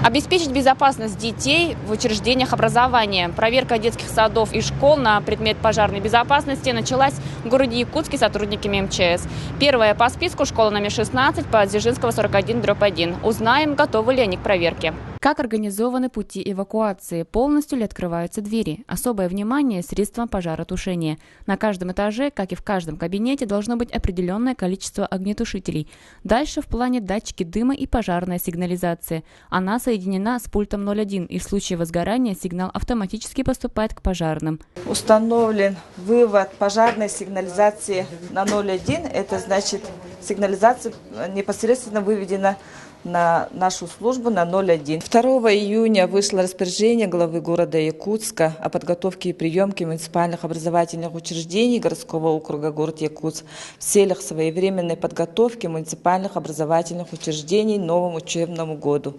Обеспечить безопасность детей в учреждениях образования. Проверка детских садов и школ на предмет пожарной безопасности началась в городе Якутске сотрудниками МЧС. Первая по списку школа номер 16 по Дзержинского 41/1. Узнаем, готовы ли они к проверке. Как организованы пути эвакуации? Полностью ли открываются двери? Особое внимание средствам пожаротушения. На каждом этаже, как и в каждом кабинете, должно быть определенное количество огнетушителей. Дальше в плане датчики дыма и пожарная сигнализация. Она соединена с пультом 01, и в случае возгорания сигнал автоматически поступает к пожарным. Установлен вывод пожарной сигнализации на 01. Это значит, сигнализация непосредственно выведена на нашу службу на 01. 2 июня вышло распоряжение главы города Якутска о подготовке и приемке муниципальных образовательных учреждений городского округа город Якутск в целях своевременной подготовки муниципальных образовательных учреждений к новому учебному году.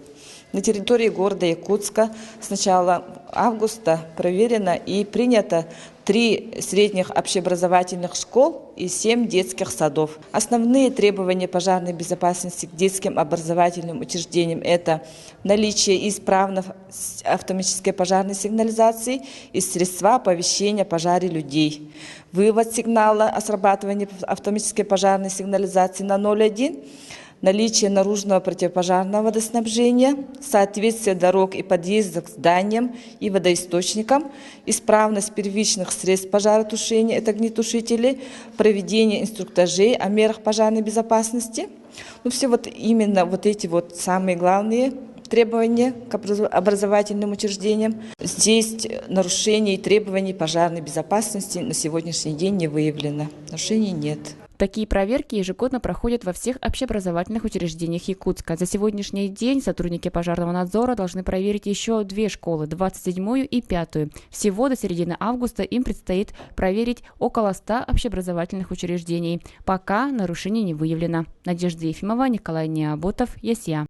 На территории города Якутска с начала августа проверено и принято 3 средних общеобразовательных школ и 7 детских садов. Основные требования пожарной безопасности к детским образовательным учреждениям – это наличие исправной автоматической пожарной сигнализации и средства оповещения о пожаре людей, вывод сигнала о срабатывании автоматической пожарной сигнализации на 01, наличие наружного противопожарного водоснабжения, соответствие дорог и подъездов к зданиям и водоисточникам, исправность первичных средств пожаротушения, это огнетушители, проведение инструктажей о мерах пожарной безопасности. Все именно эти самые главные требования к образовательным учреждениям. Здесь нарушений требований пожарной безопасности на сегодняшний день не выявлено. Нарушений нет. Такие проверки ежегодно проходят во всех общеобразовательных учреждениях Якутска. За сегодняшний день сотрудники пожарного надзора должны проверить еще 2 школы, 27-ю и 5-ю. Всего до середины августа им предстоит проверить около 100 общеобразовательных учреждений. Пока нарушений не выявлено. Надежда Ефимова, Николай Необотов, ЯСЯ.